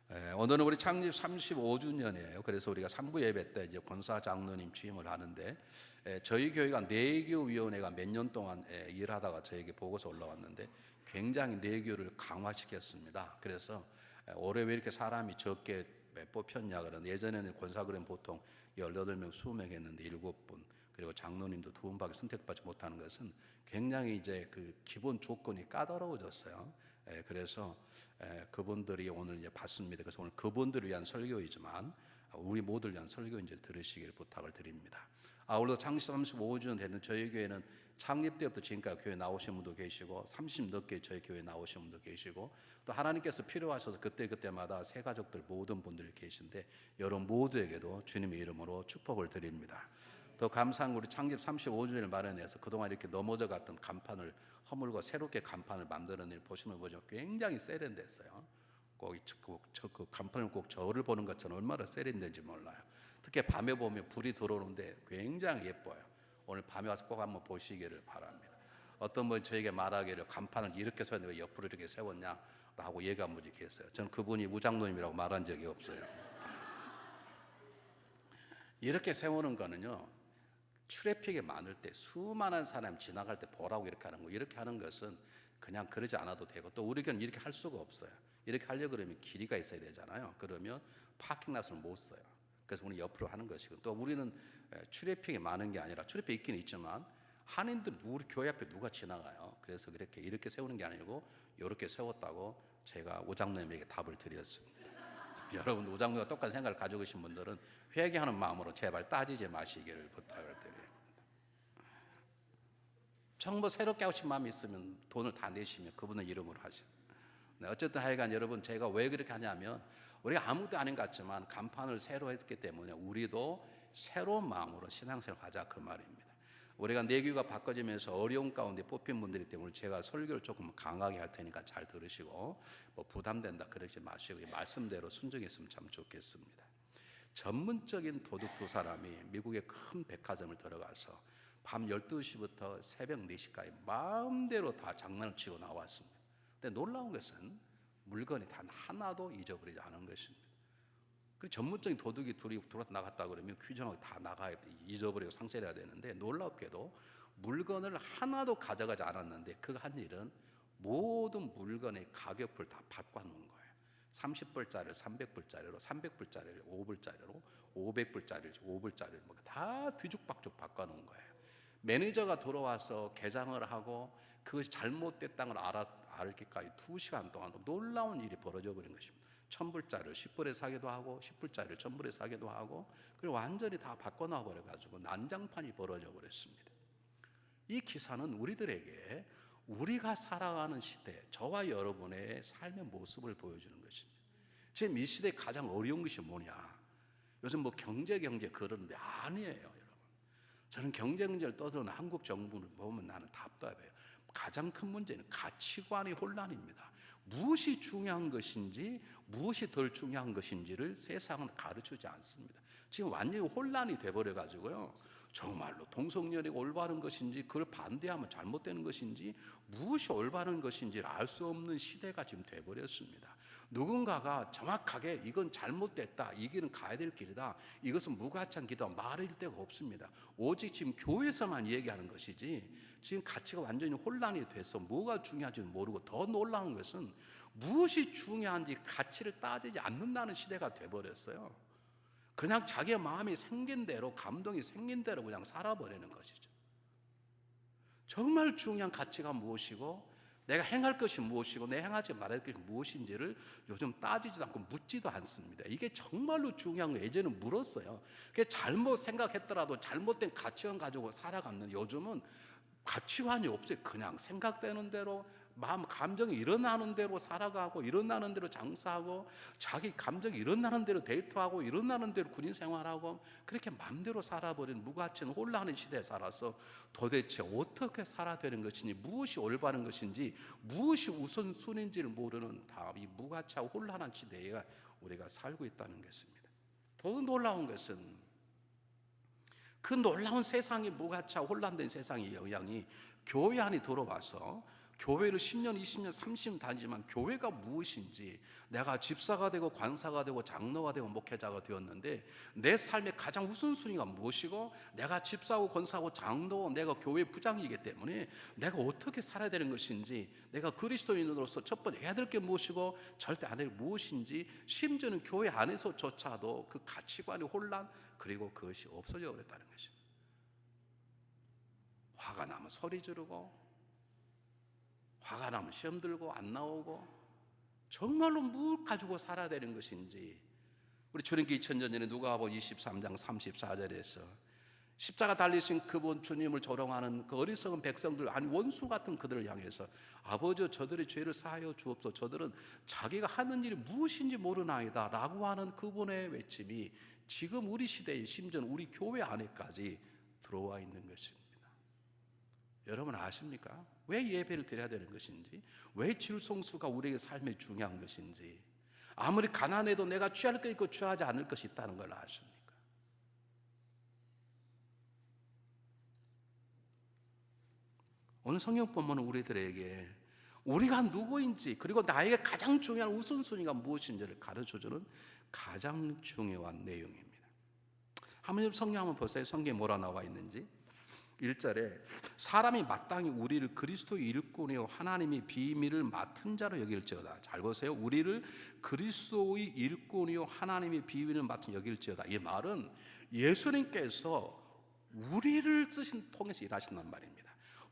오늘은 우리 창립 35주년이에요. 그래서 우리가 3부 예배 때 이제 권사 장로님 취임을 하는데, 저희 교회가 내교위원회가 몇 년 동안 일하다가 저에게 보고서 올라왔는데 굉장히 내교를 강화시켰습니다. 그래서 올해 왜 이렇게 사람이 적게 뽑혔냐 그러는데, 예전에는 권사그램 보통 18명, 20명 했는데 7분, 그리고 장로님도 2분밖에 선택받지 못하는 것은 굉장히 이제 그 기본 조건이 까다로워졌어요. 그래서 그분들이 오늘 이제 받습니다. 그래서 오늘 그분들을 위한 설교이지만 우리 모두를 위한 설교인지를 들으시길 부탁을 드립니다. 오늘도 창립 35주년 되는 저희 교회는 창립 때부터 지금까지 교회 나오신 분도 계시고 30 넘게 저희 교회 나오신 분도 계시고, 또 하나님께서 필요하셔서 그때그때마다 새 가족들 모든 분들이 계신데, 여러분 모두에게도 주님의 이름으로 축복을 드립니다. 더 감사한 우리 창립 35주년을 마련해서 그동안 이렇게 넘어져 갔던 간판을 허물고 새롭게 간판을 만드는 일 보시는 거죠. 굉장히 세련됐어요. 그 간판을 꼭 저를 보는 것처럼 얼마나 세련된지 몰라요. 특히 밤에 보면 불이 들어오는데 굉장히 예뻐요. 오늘 밤에 와서 꼭 한번 보시기를 바랍니다. 어떤 분이 저에게 말하기를 간판을 이렇게 세웠는데 왜 옆으로 이렇게 세웠냐 라고 얘기한 분이 계세요. 저는 그분이 우장로님이라고 말한 적이 없어요. 이렇게 세우는 거는요, 트래픽이 많을 때 수많은 사람이 지나갈 때 보라고 이렇게 하는 거, 이렇게 하는 것은 그냥 그러지 않아도 되고, 또 우리 교회는 이렇게 할 수가 없어요. 이렇게 하려고 그러면 길이가 있어야 되잖아요. 그러면 파킹랏을 못 써요. 그래서 우리 옆으로 하는 것이고, 또 우리는 트래픽이 많은 게 아니라, 트래픽 있긴 있지만 한인들 우리 교회 앞에 누가 지나가요. 그래서 이렇게 세우는 게 아니고 이렇게 세웠다고 제가 오장로님에게 답을 드렸습니다. 여러분 오장로가 똑같은 생각을 가지고 계신 분들은 회개하는 마음으로 제발 따지지 마시기를 부탁을 드립니다. 정말 새롭게 하고 싶은 마음이 있으면 돈을 다 내시면 그분의 이름으로 하시죠. 어쨌든 하여간 여러분, 제가 왜 그렇게 하냐면, 우리가 아무것도 아닌 것 같지만 간판을 새로 했기 때문에 우리도 새로운 마음으로 신앙생활을 하자, 그 말입니다. 우리가 내교가 바꿔지면서 어려운 가운데 뽑힌 분들이기 때문에 제가 설교를 조금 강하게 할 테니까 잘 들으시고, 뭐 부담된다 그러지 마시고 이 말씀대로 순종했으면 참 좋겠습니다. 전문적인 도둑 두 사람이 미국의 큰 백화점을 들어가서 밤 12시부터 새벽 4시까지 마음대로 다 장난을 치고 나왔습니다. 근데 놀라운 것은 물건이 단 하나도 잊어버리지 않은 것입니다. 그 전문적인 도둑이 둘이 들어서 나갔다 그러면 규정하고 다 나가야 잊어버리고 상실해야 되는데, 놀랍게도 물건을 하나도 가져가지 않았는데 그 한 일은 모든 물건의 가격표를 다 바꿔놓은 거예요. 30불짜리를 300불짜리로, 300불짜리를 5불짜리로, 500불짜리를 5불짜리로 다 뒤죽박죽 바꿔놓은 거예요. 매니저가 들어와서 개장을 하고 그것이 잘못됐다는 걸 알기까지 2시간 동안 놀라운 일이 벌어져 버린 것입니다. 1000불짜리를 10불에 사기도 하고 10불짜리를 1000불에 사기도 하고, 그리고 완전히 다 바꿔놔 버려가지고 난장판이 벌어져 버렸습니다. 이 기사는 우리들에게 우리가 살아가는 시대, 저와 여러분의 삶의 모습을 보여주는 것입니다. 지금 이 시대에 가장 어려운 것이 뭐냐? 요즘 뭐 경제 그러는데 아니에요, 여러분. 저는 경제를 떠드는 한국 정부를 보면 나는 답답해요. 가장 큰 문제는 가치관의 혼란입니다. 무엇이 중요한 것인지 무엇이 덜 중요한 것인지를 세상은 가르치지 않습니다. 지금 완전히 혼란이 돼버려가지고요, 정말로 동성연애가 올바른 것인지 그걸 반대하면 잘못되는 것인지 무엇이 올바른 것인지를 알 수 없는 시대가 지금 돼버렸습니다. 누군가가 정확하게 이건 잘못됐다, 이 길은 가야 될 길이다, 이것은 무가치한 길이다 말할 데가 없습니다. 오직 지금 교회에서만 얘기하는 것이지, 지금 가치가 완전히 혼란이 돼서 뭐가 중요한지 모르고, 더 놀라운 것은 무엇이 중요한지 가치를 따지지 않는다는 시대가 돼버렸어요. 그냥 자기의 마음이 생긴 대로, 감동이 생긴 대로 그냥 살아버리는 것이죠. 정말 중요한 가치가 무엇이고 내가 행할 것이 무엇이고 내 행하지 말할 것이 무엇인지를 요즘 따지지도 않고 묻지도 않습니다. 이게 정말로 중요한 거예요. 예전에는 물었어요. 그게 잘못 생각했더라도 잘못된 가치관 가지고 살아갔는데, 요즘은 가치관이 없어요. 그냥 생각되는 대로, 마음 감정이 일어나는 대로 살아가고, 일어나는 대로 장사하고, 자기 감정이 일어나는 대로 데이트하고, 일어나는 대로 군인 생활하고, 그렇게 마음대로 살아버린 무가치한 혼란의 시대에 살아서 도대체 어떻게 살아야 되는 것인지, 무엇이 올바른 것인지, 무엇이 우선순위인지를 모르는 다 이 무가치하고 혼란한 시대에 우리가 살고 있다는 것입니다. 더 놀라운 것은 그 놀라운 세상이 무가치하고 혼란된 세상의 영향이 교회 안에 들어와서 교회를 10년, 20년, 30년 다니지만 교회가 무엇인지, 내가 집사가 되고 관사가 되고 장로가 되고 목회자가 되었는데 내 삶의 가장 우선순위가 무엇이고, 내가 집사고 권사고 장로, 내가 교회 부장이기 때문에 내가 어떻게 살아야 되는 것인지, 내가 그리스도인으로서 첫 번째 해야 될 게 무엇이고 절대 안 할 무엇인지, 심지어는 교회 안에서조차도 그 가치관의 혼란, 그리고 그것이 없어져 버렸다는 것입니다. 화가 나면 소리 지르고, 화가 나면 시험 들고 안 나오고, 정말로 뭘 가지고 살아야 되는 것인지. 우리 출애굽기 2000년 전에 누가복음 23장 34절에서 십자가 달리신 그분 주님을 조롱하는 그 어리석은 백성들, 아니 원수 같은 그들을 향해서 아버지 저들의 죄를 사하여 주옵소서, 저들은 자기가 하는 일이 무엇인지 모르나이다 라고 하는 그분의 외침이 지금 우리 시대에, 심지어 우리 교회 안에까지 들어와 있는 것입니다. 여러분 아십니까? 왜 예배를 드려야 되는 것인지, 왜 질성수가 우리에게 삶에 중요한 것인지, 아무리 가난해도 내가 취할 것 있고 취하지 않을 것이 있다는 걸 아십니까? 오늘 성경 본문은 우리들에게 우리가 누구인지, 그리고 나에게 가장 중요한 우선순위가 무엇인지를 가르쳐주는 가장 중요한 내용입니다. 한번 성경 한번 보세요. 성경에 뭐라 나와 있는지. 1절에 사람이 마땅히 우리를 그리스도의 일꾼이요 하나님이 비밀을 맡은 자로 여길지어다. 잘 보세요. 우리를 그리스도의 일꾼이요 하나님이 비밀을 맡은 여길지어다. 이 말은 예수님께서 우리를 통해서 일하신단 말입니다.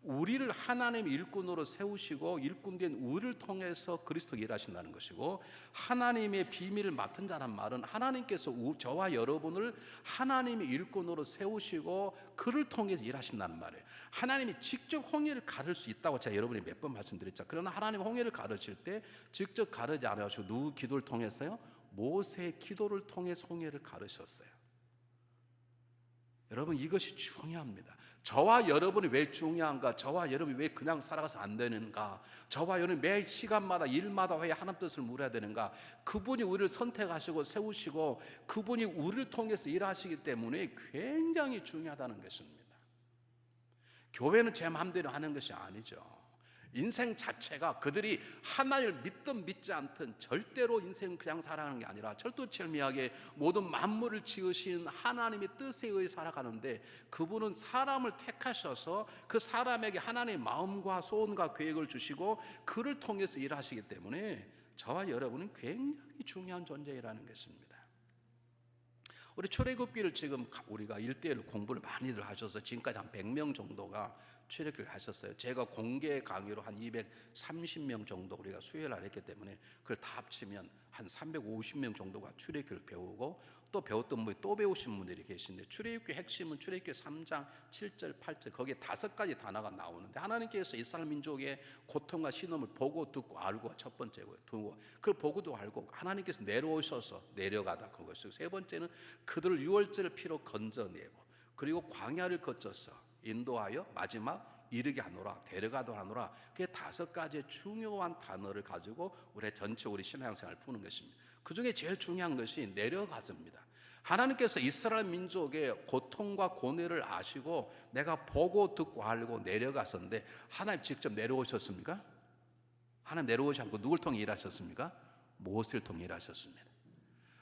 우리를 하나님의 일꾼으로 세우시고 일꾼된 우리를 통해서 그리스도가 일하신다는 것이고, 하나님의 비밀을 맡은 자란 말은 하나님께서 저와 여러분을 하나님의 일꾼으로 세우시고 그를 통해서 일하신다는 말이에요. 하나님이 직접 홍해를 가를 수 있다고 제가 여러분이 몇 번 말씀드렸죠. 그러나 하나님 홍해를 가르칠 때 직접 가르지 않으시고 누구 기도를 통해서요? 모세의 기도를 통해서 홍해를 가르셨어요. 여러분 이것이 중요합니다. 저와 여러분이 왜 중요한가? 저와 여러분이 왜 그냥 살아가서 안 되는가? 저와 여러분이 매 시간마다 일마다 왜 하나님 뜻을 물어야 되는가? 그분이 우리를 선택하시고 세우시고 그분이 우리를 통해서 일하시기 때문에 굉장히 중요하다는 것입니다. 교회는 제 마음대로 하는 것이 아니죠. 인생 자체가 그들이 하나님을 믿든 믿지 않든 절대로 인생은 그냥 살아가는 게 아니라 철두철미하게 모든 만물을 지으신 하나님의 뜻에 의해 살아가는데, 그분은 사람을 택하셔서 그 사람에게 하나님의 마음과 소원과 계획을 주시고 그를 통해서 일하시기 때문에 저와 여러분은 굉장히 중요한 존재라는 것입니다. 우리 출애굽기를 지금 우리가 1대1 공부를 많이들 하셔서 지금까지 한 100명 정도가 출애굽기를 하셨어요. 제가 공개 강의로 한 230명 정도 우리가 수요일날 했기 때문에 그걸 다 합치면 한 350명 정도가 출애굽기를 배우고, 또 배웠던 분이 또 배우신 분들이 계신데, 출애굽기 핵심은 출애굽기 3장 7절 8절 거기에 5가지 단어가 나오는데, 하나님께서 이스라엘 민족의 고통과 신음을 보고 듣고 알고 첫 번째고요. 두고 그걸 보고도 알고 하나님께서 내려오셔서 내려가다 그것이고, 세 번째는 그들을 유월절 피로 건져내고, 그리고 광야를 거쳐서 인도하여 마지막 이르게 하노라, 데려가도 하노라. 그게 5가지의 중요한 단어를 가지고 우리 전체 우리 신앙생활을 푸는 것입니다. 그 중에 제일 중요한 것이 내려가서입니다. 하나님께서 이스라엘 민족의 고통과 고뇌를 아시고 내가 보고 듣고 알고 내려가서인데, 하나님 직접 내려오셨습니까? 하나님 내려오지 않고 누굴 통해 일하셨습니까? 모세를 통해 일하셨습니다.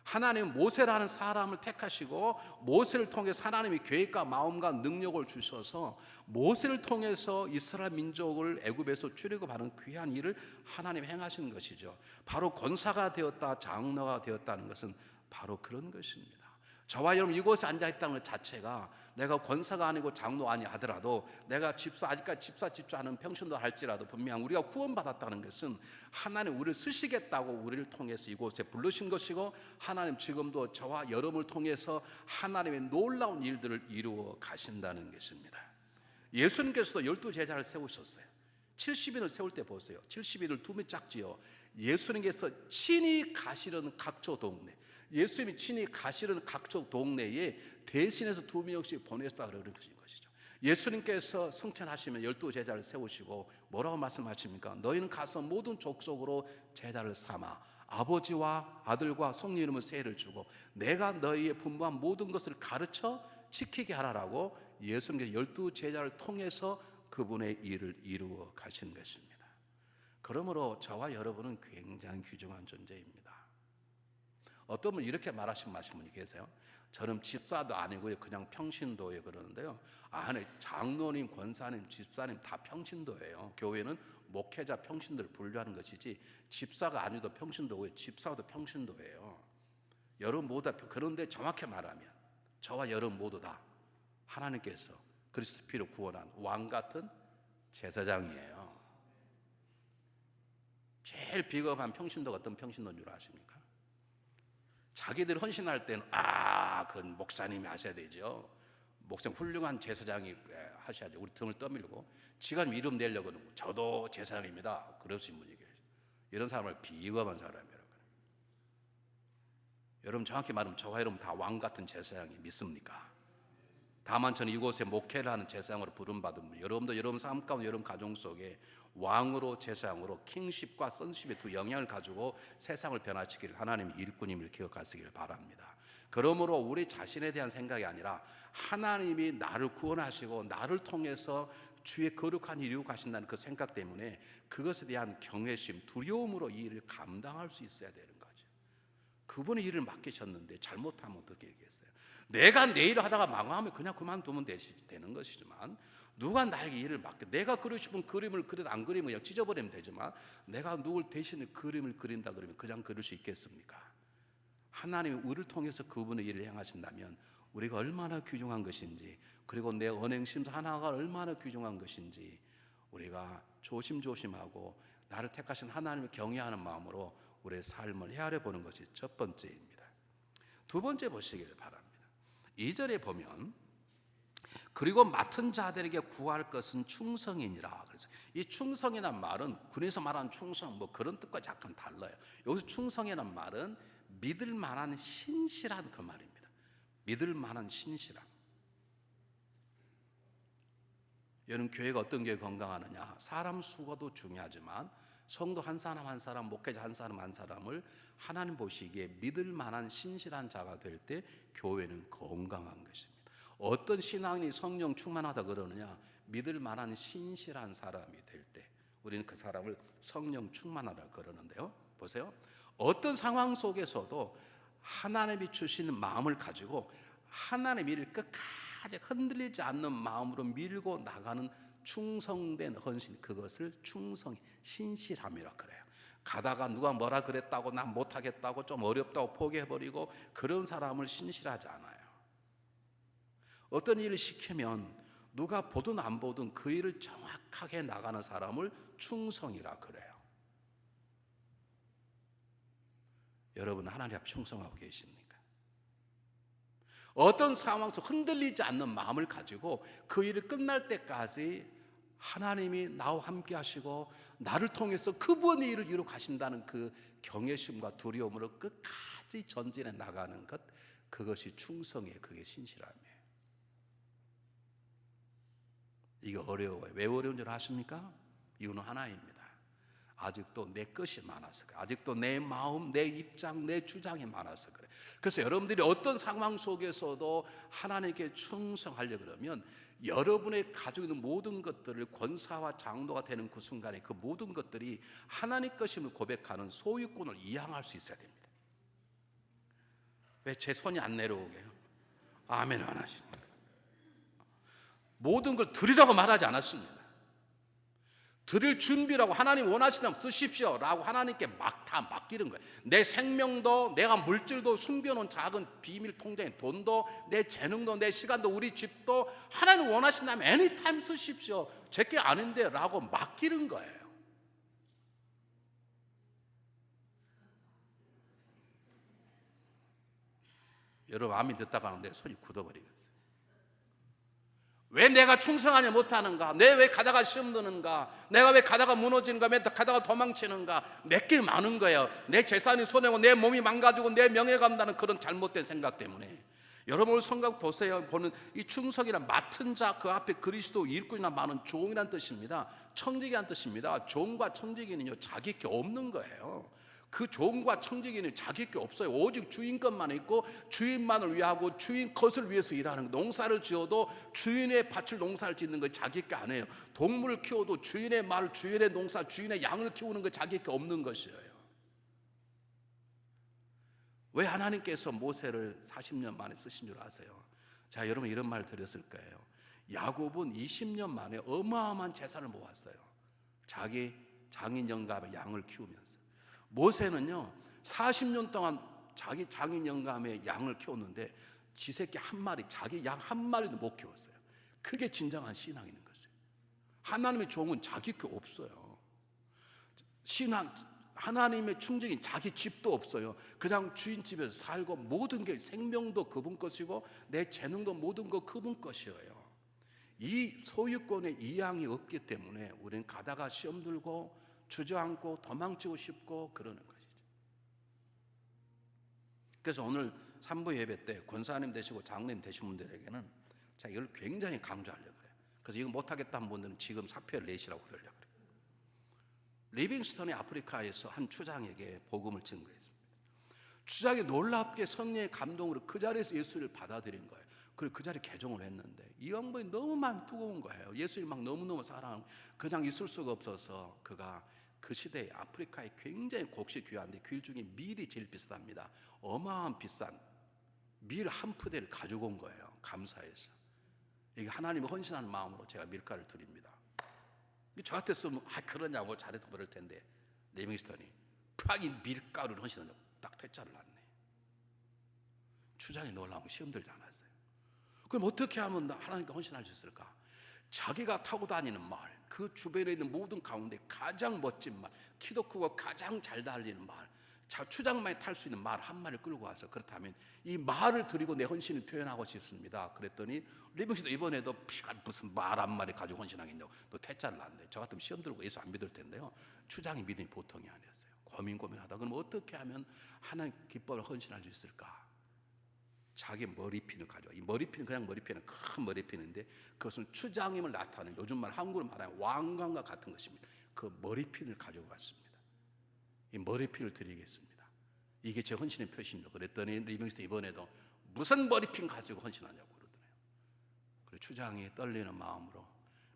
하나님은 모세라는 사람을 택하시고 모세를 통해서 하나님이 계획과 마음과 능력을 주셔서 모세를 통해서 이스라엘 민족을 애굽에서 출애굽하는 귀한 일을 하나님 행하신 것이죠. 바로 권사가 되었다, 장로가 되었다는 것은 바로 그런 것입니다. 저와 여러분 이곳에 앉아있다는 것 자체가, 내가 권사가 아니고 장로 아니 하더라도, 내가 아직까지 집사 집주하는 평신도 할지라도 분명 우리가 구원받았다는 것은 하나님 우리를 쓰시겠다고 우리를 통해서 이곳에 부르신 것이고, 하나님 지금도 저와 여러분을 통해서 하나님의 놀라운 일들을 이루어 가신다는 것입니다. 예수님께서도 12제자를 세우셨어요. 70인을 세울 때 보세요. 70인을 두면 작지요. 예수님께서 친히 가시려는 각조 동네, 예수님이 친히 가시는 각종 동네에 대신해서 2명씩 보내셨다 그러는 것이죠. 예수님께서 승천하시면 12제자를 세우시고 뭐라고 말씀하십니까? 너희는 가서 모든 족속으로 제자를 삼아 아버지와 아들과 성령 이름으로 세례를 주고 내가 너희의 분부한 모든 것을 가르쳐 지키게 하라라고 예수님께서 12제자를 통해서 그분의 일을 이루어 가신 것입니다. 그러므로 저와 여러분은 굉장히 귀중한 존재입니다. 어떤 분 이렇게 말하신 분이 계세요. 저는 집사도 아니고요, 그냥 평신도에 그러는데요. 아니, 장로님, 권사님, 집사님 다 평신도예요. 교회는 목회자 평신도를 분류하는 것이지 집사가 아니도 평신도고요, 집사도 평신도예요. 여러분 모두 다. 그런데 정확히 말하면 저와 여러분 모두 다 하나님께서 그리스도 피로 구원한 왕 같은 제사장이에요. 제일 비겁한 평신도가 어떤 평신도인 줄 아십니까? 자기들 헌신할 때는 그건 목사님이 하셔야 되죠. 목사님 훌륭한 제사장이 하셔야죠. 우리 등을 떠밀고 지가 이름 내려고 그러고 저도 제사장입니다. 그러신 분이 계세요. 이런 사람을 비겁한 사람이라고. 여러분 정확히 말하면 저와 여러분 다 왕 같은 제사장이 믿습니까? 다만 저는 이곳에 목회를 하는 제사장으로 부름받은 분, 여러분도 여러분 삶 가운데 여러분 가정 속에 왕으로 제사장으로 킹십과 선십의 두 영향을 가지고 세상을 변화시킬 하나님의 일꾼임을 기억하시길 바랍니다. 그러므로 우리 자신에 대한 생각이 아니라 하나님이 나를 구원하시고 나를 통해서 주의 거룩한 일을 이루고 가신다는 그 생각 때문에 그것에 대한 경외심, 두려움으로 이 일을 감당할 수 있어야 되는 거죠. 그분의 일을 맡기셨는데 잘못하면 어떻게 얘기했어요? 내가 내 일을 하다가 망하면 그냥 그만두면 되는 것이지만, 누가 나에게 일을 맡겨 내가 그리고 싶은 그림을 그려도 안 그리면 그냥 찢어버리면 되지만, 내가 누굴 대신에 그림을 그린다 그러면 그냥 그릴 수 있겠습니까? 하나님이 우리를 통해서 그분의 일을 행하신다면 우리가 얼마나 귀중한 것인지, 그리고 내 언행심사 하나가 얼마나 귀중한 것인지 우리가 조심조심하고 나를 택하신 하나님을 경외하는 마음으로 우리의 삶을 헤아려 보는 것이 첫 번째입니다. 두 번째 보시기를 바랍니다. 2절에 보면 그리고 맡은 자들에게 구할 것은 충성이니라. 그래서 이 충성이란 말은 군에서 말하는 충성 뭐 그런 뜻과 약간 달라요. 여기서 충성이란 말은 믿을 만한 신실한 그 말입니다. 믿을 만한 신실함. 여러분 교회가 어떤 교회 건강하느냐? 사람 수가도 중요하지만 성도 한 사람 한 사람, 목회자 한 사람 한 사람을 하나님 보시기에 믿을 만한 신실한 자가 될 때 교회는 건강한 것입니다. 어떤 신앙이 성령 충만하다 그러느냐? 믿을 만한 신실한 사람이 될 때 우리는 그 사람을 성령 충만하다 그러는데요. 보세요. 어떤 상황 속에서도 하나님이 주시는 마음을 가지고 하나님 일을 끝까지 흔들리지 않는 마음으로 밀고 나가는 충성된 헌신, 그것을 충성, 신실함이라 그래요. 가다가 누가 뭐라 그랬다고 난 못하겠다고 좀 어렵다고 포기해버리고 그런 사람을 신실하지 않아요. 어떤 일을 시키면 누가 보든 안 보든 그 일을 정확하게 나가는 사람을 충성이라 그래요. 여러분 하나님 앞에 충성하고 계십니까? 어떤 상황에서 흔들리지 않는 마음을 가지고 그 일을 끝날 때까지 하나님이 나와 함께 하시고 나를 통해서 그분의 일을 이루어 가신다는 그 경외심과 두려움으로 끝까지 전진해 나가는 것, 그것이 충성이에요. 그게 신실함이에요. 이거 어려워요. 왜 어려운 줄 아십니까? 이유는 하나입니다. 아직도 내 것이 많아서 그래. 아직도 내 마음, 내 입장, 내 주장이 많아서 그래. 그래서 여러분들이 어떤 상황 속에서도 하나님께 충성하려고 그러면 여러분의 가지고 있는 모든 것들을 권사와 장로가 되는 그 순간에 그 모든 것들이 하나님 것임을 고백하는 소유권을 이양할 수 있어야 됩니다. 왜 제 손이 안 내려오게요? 아멘 안 하십니까? 모든 걸 드리라고 말하지 않았습니다. 드릴 준비라고 하나님 원하시다면 쓰십시오 라고 하나님께 다 맡기는 거예요. 내 생명도 내가 물질도 숨겨놓은 작은 비밀 통장에 돈도 내 재능도 내 시간도 우리 집도 하나님 원하신다면 애니타임 쓰십시오. 제게 아닌데 라고 맡기는 거예요. 여러분 아멘 듣다가 하는데 손이 굳어버리겠어요. 왜 내가 충성하지 못하는가? 내 왜 가다가 시험 드는가? 내가 왜 가다가 무너지는가? 왜 가다가 도망치는가? 내게 많은 거예요. 내 재산이 손해고 내 몸이 망가지고 내 명예가 간다는 그런 잘못된 생각 때문에. 여러분 오늘 성경 보세요. 보는 이 충성이란 맡은 자 그 앞에 그리스도 일꾼이나 많은 종이란 뜻입니다. 청지기란 뜻입니다. 종과 청지기는요 자기 게 없는 거예요. 그 종과 청지기는 자기 게 없어요. 오직 주인 것만 있고 주인만을 위하고 주인 것을 위해서 일하는 거예요. 농사를 지어도 주인의 밭을 농사를 짓는 거 자기 게 아니에요. 동물을 키워도 주인의 말, 주인의 농사, 주인의 양을 키우는 거 자기 게 없는 것이에요. 왜 하나님께서 모세를 40년 만에 쓰신 줄 아세요? 자, 여러분 이런 말 들었을 거예요. 야곱은 20년 만에 어마어마한 재산을 모았어요. 자기 장인 영감의 양을 키우면서. 모세는요 40년 동안 자기 장인 영감의 양을 키웠는데 지 새끼 한 마리, 자기 양 한 마리도 못 키웠어요. 그게 진정한 신앙이 있는 것이에요. 하나님의 종은 자기 게 없어요. 신앙, 하나님의 충정이 자기 집도 없어요. 그냥 주인 집에서 살고 모든 게 생명도 그분 것이고 내 재능도 모든 거 그분 것이에요. 이 소유권의 이양이 없기 때문에 우리는 가다가 시험 들고 주저앉고 도망치고 싶고 그러는 것이죠. 그래서 오늘 3부 예배 때 권사님 되시고 장로님 되신 분들에게는 제가 이걸 굉장히 강조하려고 그래요. 그래서 이거 못하겠다는 분들은 지금 사표를 내시라고 그러려고 그래요. 리빙스턴이 아프리카에서 한 추장에게 복음을 증거했습니다. 추장이 놀랍게 성령의 감동으로 그 자리에서 예수를 받아들인 거예요. 그리고 그 자리에 개종을 했는데 이 양반이 너무 마음이 뜨거운 거예요. 예수를 막 너무너무 사랑하고 그냥 있을 수가 없어서 그가 그 시대에 아프리카에 굉장히 곡식 귀한데 귤 중에 밀이 제일 비쌉니다. 어마어마한 비싼 밀 한 푸대를 가지고 온 거예요. 감사해서. 이게 하나님의 헌신하는 마음으로 제가 밀가를 드립니다. 저 같았으면 그러냐고 잘해도 그럴 텐데 리빙스턴이 이 밀가루를 헌신한다고 딱 퇴짜를 놨네. 추장이 놀라고 시험 들지 않았어요. 그럼 어떻게 하면 하나님께 헌신할 수 있을까? 자기가 타고 다니는 말, 그 주변에 있는 모든 가운데 가장 멋진 말, 키도 크고 가장 잘 달리는 말, 추장만이 탈 수 있는 말 한 마리를 끌고 와서 그렇다면 이 말을 드리고 내 헌신을 표현하고 싶습니다. 그랬더니 리빙스도 이번에도 무슨 말 한 마리 가지고 헌신하겠냐고 너 퇴짜를 놨네. 저 같으면 시험 들고 예수 안 믿을 텐데요. 추장의 믿음이 보통이 아니었어요. 고민하다 그럼 어떻게 하면 하나님 기법을 헌신할 수 있을까? 자기 머리핀을 가져와. 이 머리핀은 그냥 머리핀은 큰 머리핀인데 그것은 추장임을 나타내는 요즘 말 한국으로 말하면 왕관과 같은 것입니다. 그 머리핀을 가지고 갔습니다. 이 머리핀을 드리겠습니다. 이게 제 헌신의 표시입니다. 그랬더니 리빙스턴 이번에도 무슨 머리핀 가지고 헌신하냐고 그러더래요. 그래서 추장이 떨리는 마음으로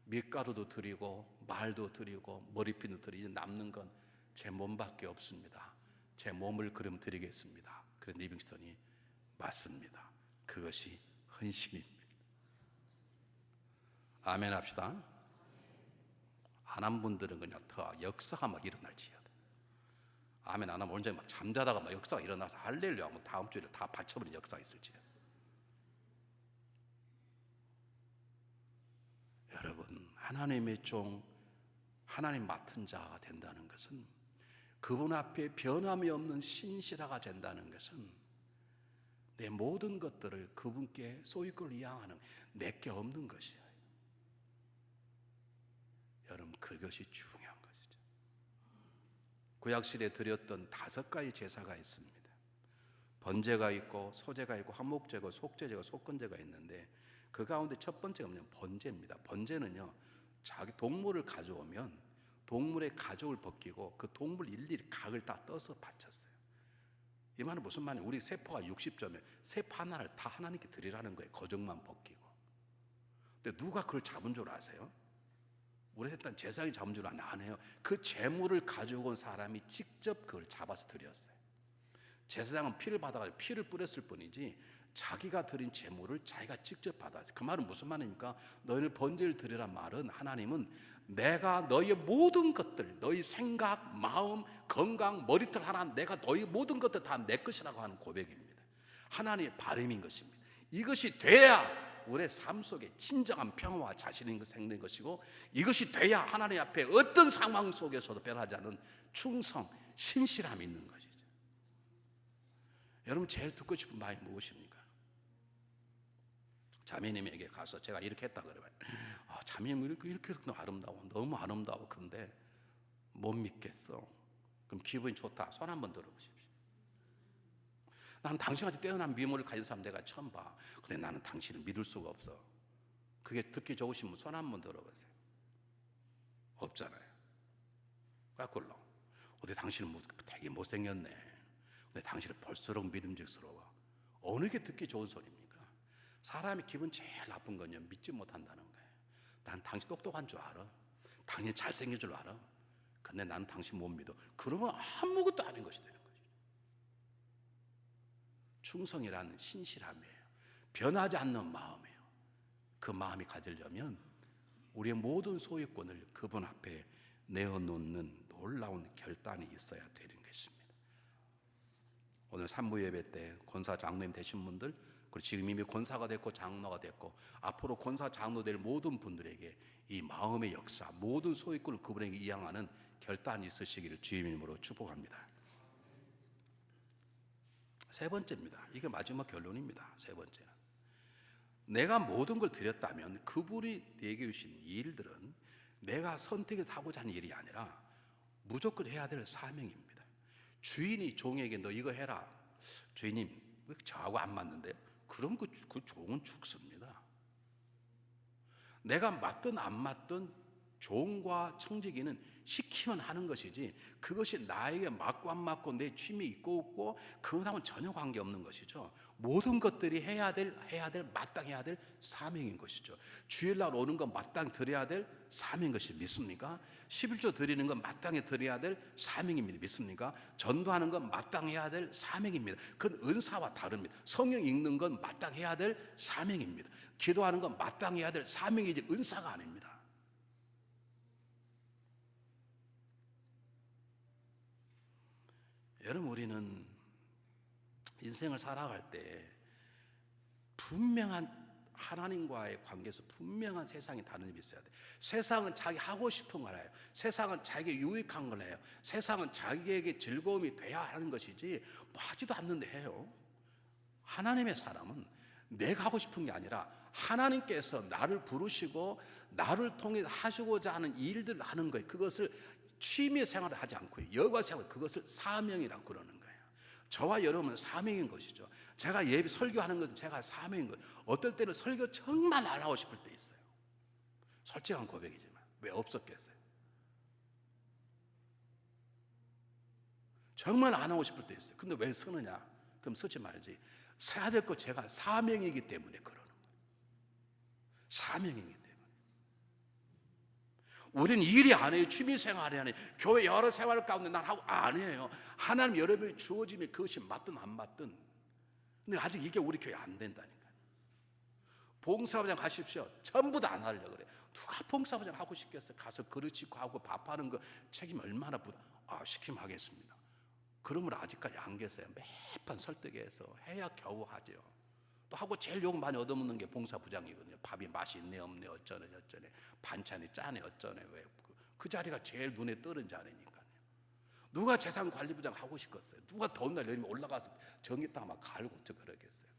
밀가루도 드리고 말도 드리고 머리핀도 드리고 남는 건 제 몸밖에 없습니다. 제 몸을 그럼 드리겠습니다. 그래서 리빙스턴이 맞습니다. 그것이 헌신입니다. 아멘 합시다. 안 한 분들은 그냥 더 역사가 막 일어날지어다. 아멘 안 하면 온전히 막 잠자다가 막 역사가 일어나서 할렐루야 하면 다음 주에 다 받쳐버린 역사가 있을지어다. 여러분 하나님의 종, 하나님 맡은 자가 된다는 것은 그분 앞에 변함이 없는 신실화가 된다는 것은 내 모든 것들을 그분께 소유권을 이양하는 내게 없는 것이에요. 여러분 그것이 중요한 것이죠. 구약시대에 드렸던 5가지 제사가 있습니다. 번제가 있고 소제가 있고 화목제가 속제제가 속건제가 있는데 그 가운데 첫 번째가 뭐냐면 번제입니다. 번제는요 자기 동물을 가져오면 동물의 가죽을 벗기고 그 동물 일일이 각을 다 떠서 바쳤어요. 이 말은 무슨 말이에요? 우리 세포가 60점에 세포 하나를 다 하나님께 드리라는 거예요. 거적만 벗기고. 근데 누가 그걸 잡은 줄 아세요? 우리 일단 제사장이 잡은 줄 안 해요. 그 제물을 가지고 온 사람이 직접 그걸 잡아서 드렸어요. 제사장은 피를 받아가지고 피를 뿌렸을 뿐이지 자기가 드린 제물을 자기가 직접 받았어요. 그 말은 무슨 말입니까? 너희를 번제를 드리란 말은 하나님은 내가 너희의 모든 것들, 너희 생각, 마음, 건강, 머리털 하나 내가 너희 모든 것들 다 내 것이라고 하는 고백입니다. 하나님의 바람인 것입니다. 이것이 돼야 우리의 삶 속에 진정한 평화와 자신인 것 생기는 것이고 이것이 돼야 하나님 앞에 어떤 상황 속에서도 변하지 않은 충성, 신실함이 있는 것이죠. 여러분 제일 듣고 싶은 말이 무엇입니까? 자매님에게 가서 제가 이렇게 했다 그러면 자매님 이렇게 아름다워 너무 아름다워 그런데 못 믿겠어. 그럼 기분이 좋다. 손 한번 들어보십시오. 나는 당신같이 뛰어난 미모를 가진 사람 내가 처음 봐. 근데 나는 당신을 믿을 수가 없어. 그게 듣기 좋으시면 손 한번 들어보세요. 없잖아요. 거꾸로 어때 당신은 되게 못생겼네. 근데 당신은 볼수록 믿음직스러워. 어느 게 듣기 좋은 소리입니까? 사람이 기분 제일 나쁜 건요, 믿지 못한다는 거예요. 난 당신 똑똑한 줄 알아. 당신 잘생긴 줄 알아. 근데 난 당신 못 믿어. 그러면 아무것도 아닌 것이 되는 거죠. 충성이라는 신실함이에요. 변하지 않는 마음이에요. 그 마음이 가지려면 우리의 모든 소유권을 그분 앞에 내어놓는 놀라운 결단이 있어야 되는 것입니다. 오늘 산부 예배 때 권사 장로님 되신 분들, 그리고 지금 이미 권사가 됐고 장로가 됐고 앞으로 권사 장로 될 모든 분들에게 이 마음의 역사, 모든 소유권을 그분에게 이양하는 결단이 있으시기를 주님 이름으로 축복합니다. 세 번째입니다. 이게 마지막 결론입니다. 세 번째는, 내가 모든 걸 드렸다면 그분이 내게 주신 일들은 내가 선택해서 하고자 하는 일이 아니라 무조건 해야 될 사명입니다. 주인이 종에게 너 이거 해라. 주인님, 왜 저하고 안 맞는데요? 그럼 그 종은 죽습니다. 내가 맞든 안 맞든 종과 청지기는 시키면 하는 것이지, 그것이 나에게 맞고 안 맞고 내 취미 있고 없고 그거하고는 전혀 관계없는 것이죠. 모든 것들이 해야 될 마땅해야 될 사명인 것이죠. 주일날 오는 건 마땅히 드려야 될 사명인 것이 믿습니까? 11조 드리는 건 마땅히 드려야 될 사명입니다. 믿습니까? 전도하는 건 마땅해야 될 사명입니다. 그건 은사와 다릅니다. 성경 읽는 건 마땅해야 될 사명입니다. 기도하는 건 마땅해야 될 사명이지 은사가 아닙니다. 여러분, 우리는 인생을 살아갈 때 분명한 하나님과의 관계에서 분명한 세상이 다른 점이 있어야 돼요. 세상은 자기 하고 싶은 걸 해요. 세상은 자기에게 유익한 걸 해요. 세상은 자기에게 즐거움이 돼야 하는 것이지 뭐 하지도 않는데 해요. 하나님의 사람은 내가 하고 싶은 게 아니라 하나님께서 나를 부르시고 나를 통해 하시고자 하는 일들을 하는 거예요. 그것을 취미 생활을 하지 않고요, 여가 생활, 그것을 사명이라고 그러는 거예요. 저와 여러분은 사명인 것이죠. 제가 예배 설교하는 것은 제가 사명인 거예요. 어떨 때는 설교 정말 안 하고 싶을 때 있어요. 솔직한 고백이지만 왜 없었겠어요? 정말 안 하고 싶을 때 있어요. 근데 왜 쓰느냐? 그럼 쓰지 말지. 써야 될 거 제가 사명이기 때문에 그러는 거예요. 사명이기 때문에. 우리는 일이 아니에요. 취미생활이 아니에요. 교회 여러 생활 가운데 난 하고 안 해요. 하나님 여러분이 주어지면 그것이 맞든 안 맞든. 근데 아직 이게 우리 교회 안 된다니까요. 봉사부장 가십시오. 전부 다 안 하려고 그래요. 누가 봉사부장 하고 싶겠어요? 가서 그릇 씻고 하고 밥하는 거 책임 얼마나 시키면 하겠습니다. 그러면 아직까지 안 계세요. 매번 설득해서 해야 겨우 하죠. 또 하고 제일 욕 많이 얻어먹는 게 봉사부장이거든요. 밥이 맛이 있네 없네 어쩌네 저쩌네, 반찬이 짜네 어쩌네. 왜 그 자리가 제일 눈에 띄는 자리니까요. 누가 재산관리부장 하고 싶겠어요? 누가 더운 날 여름에 올라가서 전기탕 막 갈고 저 그러겠어요?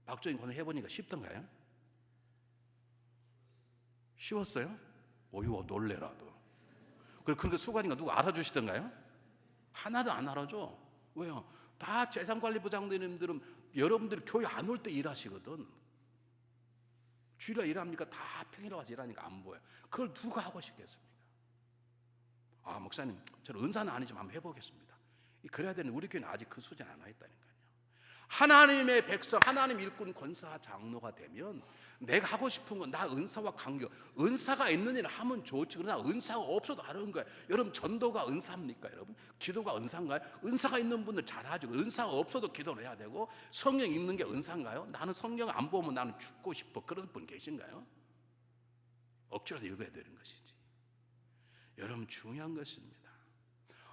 박정희 오늘 해보니까 쉽던가요? 쉬웠어요? 이거 놀래라도. 그렇게 수고하니까 누가 알아주시던가요? 하나도 안 알아줘. 왜요? 다 재산관리부장님들은 여러분들이 교회 안 올 때 일하시거든. 주일에 일합니까? 다 평일에 와서 일하니까 안 보여요. 그걸 누가 하고 싶겠습니까? 목사님, 저는 은사는 아니지만 한번 해보겠습니다. 그래야 되는, 우리 교회는 아직 그 수준 안 와 있다니까요. 하나님의 백성, 하나님 일꾼 권사 장로가 되면 내가 하고 싶은 건 나 은사와 관계, 은사가 있는 일을 하면 좋지, 그러나 은사가 없어도 하는 거예요. 여러분, 전도가 은사입니까? 여러분, 기도가 은사인가요? 은사가 있는 분들 잘하죠. 은사가 없어도 기도를 해야 되고, 성경 읽는 게 은사인가요? 나는 성경 안 보면 나는 죽고 싶어, 그런 분 계신가요? 억지로 읽어야 되는 것이지. 여러분, 중요한 것입니다.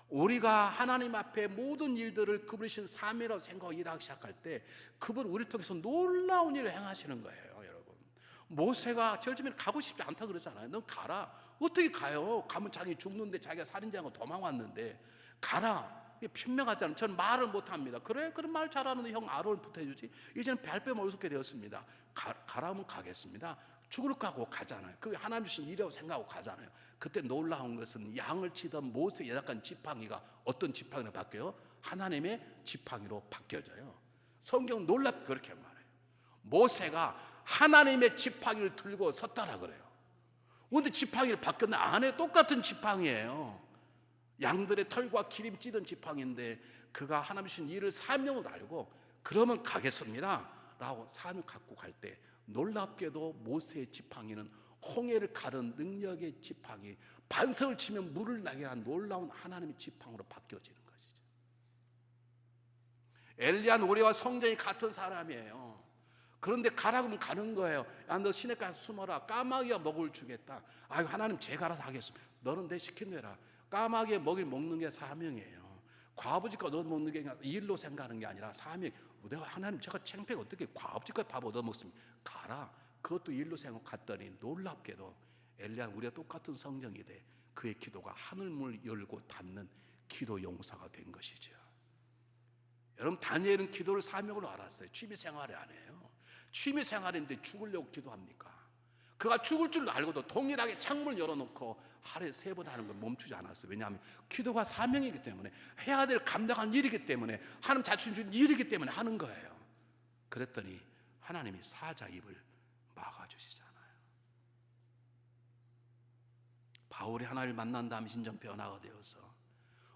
우리가 하나님 앞에 모든 일들을 그분이신 사명이라고 생각하고 일하기 시작할 때 그분 우리를 통해서 놀라운 일을 행하시는 거예요. 여러분, 모세가 절집에 가고 싶지 않다 그러잖아요. 너 가라. 어떻게 가요? 가면 자기 죽는데, 자기가 살인자하고 도망 왔는데 가라. 편명하잖아요. 저는 말을 못합니다. 그래? 그런 말 잘하는 형 아론을 붙여주지. 이제는 발뺌 어렵게 되었습니다. 가라면 가겠습니다. 죽을 거하고 가잖아요. 그 하나님 주신 일이라고 생각하고 가잖아요. 그때 놀라운 것은 양을 치던 모세의 약간 지팡이가 어떤 지팡이로 바뀌어요? 하나님의 지팡이로 바뀌어져요. 성경 놀랍게 그렇게 말해요. 모세가 하나님의 지팡이를 들고 섰다라 그래요. 그런데 지팡이를 바뀌었는데 안에 똑같은 지팡이에요. 양들의 털과 기름 찌든 지팡이인데 그가 하나님 주신 일을 사명으로 알고 그러면 가겠습니다 라고 사명 갖고 갈 때 놀랍게도 모세의 지팡이는 홍해를 가른 능력의 지팡이, 반석을 치면 물을 나게 한 놀라운 하나님의 지팡이로 바뀌어지는 것이죠. 엘리야는 우리와 성정이 같은 사람이에요. 그런데 가라고 하면 가는 거예요. 야, 너 시내가서 숨어라. 까마귀가 먹을 주겠다. 아유, 하나님 제가 알아서 하겠습니다. 너는 내 시킨 대로. 까마귀의 먹이를 먹는 게 사명이에요. 과부지가 너 먹는 게 일로 생각하는 게 아니라 사명. 내가 하나님 제가 창피해 어떻게 과부지가 밥 얻어 먹습니까? 가라. 그것도 일로 생각했더니 놀랍게도 엘리야는 우리가 똑같은 성령이 돼 그의 기도가 하늘문을 열고 닫는 기도 용사가 된 것이죠. 여러분, 다니엘은 기도를 사명으로 알았어요. 취미생활이 아니에요. 취미생활인데 죽으려고 기도합니까? 그가 죽을 줄 알고도 동일하게 창문을 열어놓고 하루에 3번 하는 걸 멈추지 않았어요. 왜냐하면 기도가 사명이기 때문에, 해야 될 감당한 일이기 때문에, 하나님 자신 준 일이기 때문에 하는 거예요. 그랬더니 하나님이 사자 입을 막아주시잖아요. 바울이 하나님을 만난 다음에 신정 변화가 되어서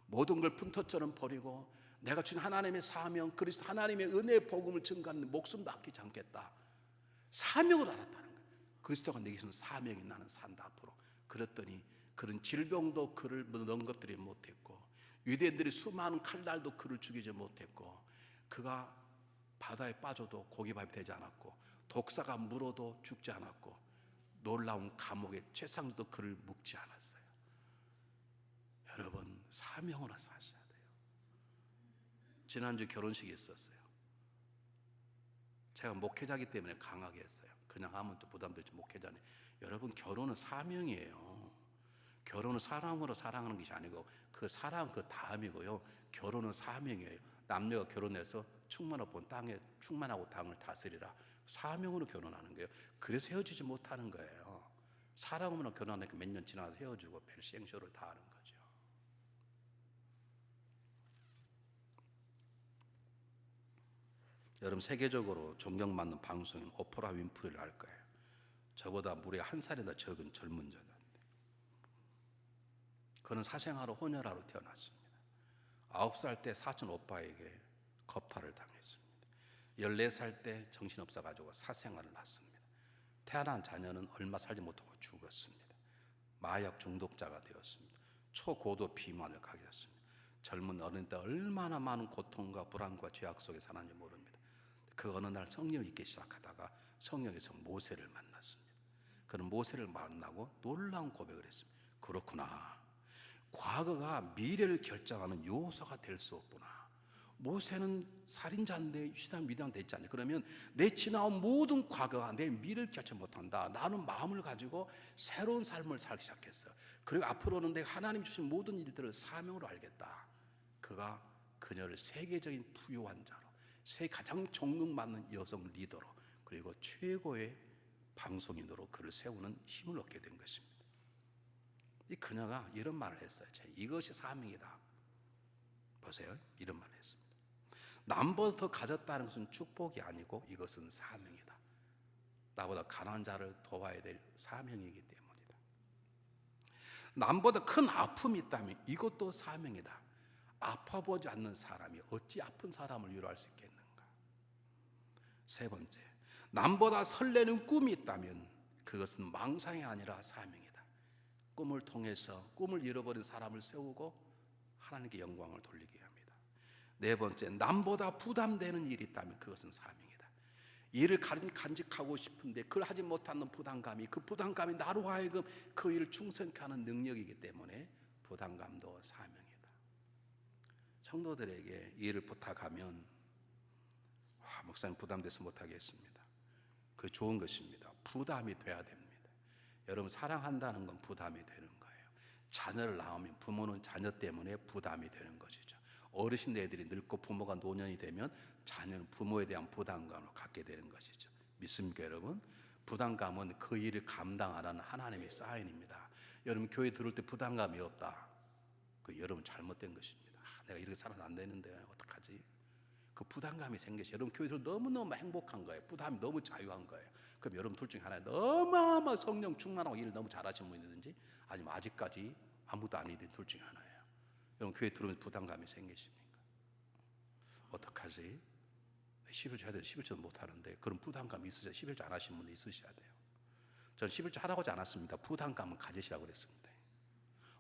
모든 걸 푼터처럼 버리고 내가 준 하나님의 사명, 그리스도 하나님의 은혜의 복음을 증거하는 목숨도 아끼지 않겠다. 사명을 알았다는 거예요. 그리스도가 내게 주는 사명이 나는 산다 앞으로. 그랬더니 그런 질병도 그를 넘것들이 못했고, 유대인들이 수많은 칼날도 그를 죽이지 못했고, 그가 바다에 빠져도 고기밥이 되지 않았고, 독사가 물어도 죽지 않았고, 놀라운 감옥의 최상도 그를 묶지 않았어요. 여러분, 사명으로 사셔야 돼요. 지난주 결혼식이 있었어요. 제가 목회자이기 때문에 강하게 했어요. 그냥 하면 또 부담될지 목회자네. 여러분, 결혼은 사명이에요. 결혼은 사랑으로 사랑하는 것이 아니고 그 사랑 그 다음이고요. 결혼은 사명이에요. 남녀가 결혼해서 충만하고 본 땅에 충만하고 땅을 다스리라. 사명으로 결혼하는 거예요. 그래서 헤어지지 못하는 거예요. 사랑으로 결혼하니까 몇 년 지나서 헤어지고 벨시행쇼를 다 하는 거죠. 여러분, 세계적으로 존경받는 방송인 오프라 윈프리를 알 거예요. 저보다 무려 1살이나 적은 젊은 여자인데 그는 사생아로 혼혈아로 태어났습니다. 9살 때 사촌 오빠에게 겁탈을 당했습니다. 14살 때 정신없어 가지고 사생아를 낳습니다. 태어난 자녀는 얼마 살지 못하고 죽었습니다. 마약 중독자가 되었습니다. 초고도 비만을 가졌습니다. 젊은 어린 때 얼마나 많은 고통과 불안과 죄악 속에 사는지 모릅니다. 그 어느 날 성령을 잊기 시작하다가 성령에서 모세를 만났습니다. 그는 모세를 만나고 놀라운 고백을 했습니다. 그렇구나. 과거가 미래를 결정하는 요소가 될 수 없구나. 모세는 살인자인데 유시단 미디안 됐지 않냐. 그러면 내 지나온 모든 과거가 내 미래를 결정 못한다. 나는 마음을 가지고 새로운 삶을 살기 시작했어. 그리고 앞으로는 내가 하나님 주신 모든 일들을 사명으로 알겠다. 그가 그녀를 세계적인 부유한 자로, 세계 가장 존경받는 여성 리더로, 그리고 최고의 방송인으로 그를 세우는 힘을 얻게 된 것입니다. 이 그녀가 이런 말을 했어요. 이것이 사명이다. 보세요. 이런 말을 했습니다. 남보다 더 가졌다는 것은 축복이 아니고 이것은 사명이다. 나보다 가난한 자를 도와야 될 사명이기 때문이다. 남보다 큰 아픔이 있다면 이것도 사명이다. 아파보지 않는 사람이 어찌 아픈 사람을 위로할 수 있겠는가. 세 번째, 남보다 설레는 꿈이 있다면 그것은 망상이 아니라 사명이다. 꿈을 통해서 꿈을 잃어버린 사람을 세우고 하나님께 영광을 돌리게 합니다. 네 번째, 남보다 부담되는 일이 있다면 그것은 사명이다. 일을 간직하고 싶은데 그걸 하지 못하는 부담감이, 그 부담감이 나로 하여금 그 일을 충성케 하는 능력이기 때문에 부담감도 사명이다. 성도들에게 일을 부탁하면 목사님 부담돼서 못하겠습니다. 그 좋은 것입니다. 부담이 돼야 됩니다. 여러분, 사랑한다는 건 부담이 되는 거예요. 자녀를 낳으면 부모는 자녀 때문에 부담이 되는 것이죠. 어르신 애들이 늙고 부모가 노년이 되면 자녀는 부모에 대한 부담감을 갖게 되는 것이죠. 믿습니까, 여러분? 부담감은 그 일을 감당하라는 하나님의 사인입니다. 여러분, 교회 들어올 때 부담감이 없다. 그 여러분 잘못된 것입니다. 내가 이렇게 살아도 안 되는데 어떡하지? 그 부담감이 생겨서 여러분 교회에서 너무너무 행복한 거예요. 부담이 너무 자유한 거예요. 그럼 여러분 둘 중에 하나, 너무 성령 충만하고 일을 너무 잘하시는 분이든지 아니면 아직까지 아무도 아니든 둘 중에 하나예요. 여러분 교회 들어오면 부담감이 생기십니까? 어떡하지? 11조 해야 되는데 11조도 못하는데 그런 부담감이 있으셔야 11조 안 하신 분도 있으셔야 돼요. 저는 11조 하라고 하지 않았습니다. 부담감은 가지시라고 그랬습니다.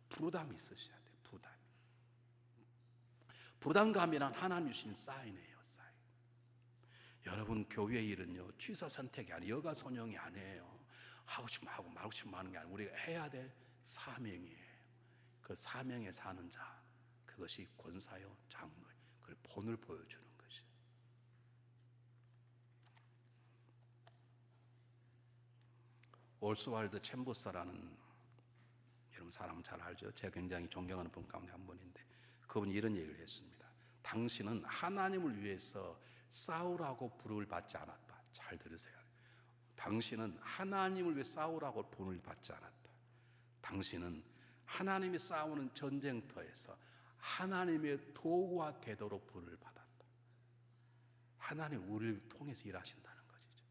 부담이 있으셔야 돼요. 부담감이란 하나님 주신 사인이에요. 사인. 여러분 교회 일은요 취사 선택이 아니에요. 여가 선용이 아니에요. 하고 싶으면 하고 말고 싶으면 하는 게 아니고 우리가 해야 될 사명이에요. 그 사명에 사는 자, 그것이 권사요 장로예요. 그걸 본을 보여주는 것이에요. 올스왈드 챔버스라는 여러분 사람은 잘 알죠. 제가 굉장히 존경하는 분 가운데 한 분인데 그분이 이런 얘기를 했습니다. 당신은 하나님을 위해서 싸우라고 부름을 받지 않았다. 잘 들으세요. 당신은 하나님을 위해 싸우라고 부름을 받지 않았다. 당신은 하나님이 싸우는 전쟁터에서 하나님의 도구가 되도록 부름을 받았다. 하나님 우리를 통해서 일하신다는 것이죠.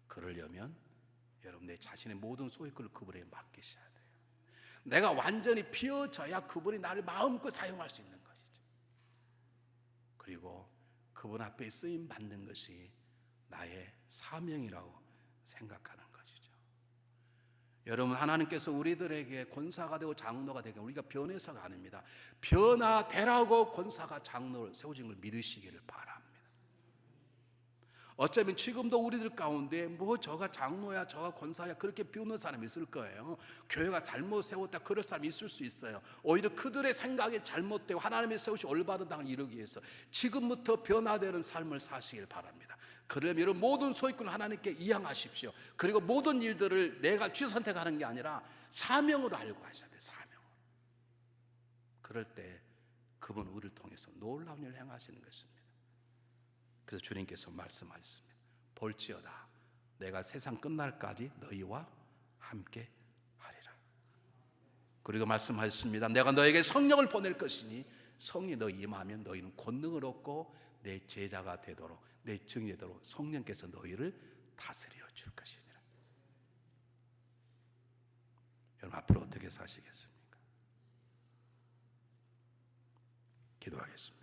그러려면 여러분 내 자신의 모든 소유권을 그분에게 맡기셔야 돼요. 내가 완전히 비워져야 그분이 나를 마음껏 사용할 수 있는 것이죠. 그리고 그분 앞에 쓰임 받는 것이 나의 사명이라고 생각하는 것이죠. 여러분 하나님께서 우리들에게 권사가 되고 장로가 되게 우리가 변해서가 아닙니다. 변화되라고 권사가 장로를 세워진 걸 믿으시기를 바랍니다. 어쩌면 지금도 우리들 가운데 뭐 저가 장로야 저가 권사야 그렇게 비우는 사람이 있을 거예요. 교회가 잘못 세웠다 그럴 사람이 있을 수 있어요. 오히려 그들의 생각이 잘못되고 하나님이 세우신 올바른 당을 이루기 위해서 지금부터 변화되는 삶을 사시길 바랍니다. 그러면 여러분 모든 소유권을 하나님께 이양하십시오. 그리고 모든 일들을 내가 취선택하는 게 아니라 사명으로 알고 하셔야 돼요. 사명으로. 그럴 때 그분 우리를 통해서 놀라운 일을 행하시는 것입니다. 그래서 주님께서 말씀하셨습니다. 볼지어다 내가 세상 끝날까지 너희와 함께 하리라. 그리고 말씀하셨습니다. 내가 너에게 성령을 보낼 것이니 성령이 너희 임하면 너희는 권능을 얻고 내 제자가 되도록 내 증인이 되도록 성령께서 너희를 다스려 줄 것이니라. 여러분 앞으로 어떻게 사시겠습니까? 기도하겠습니다.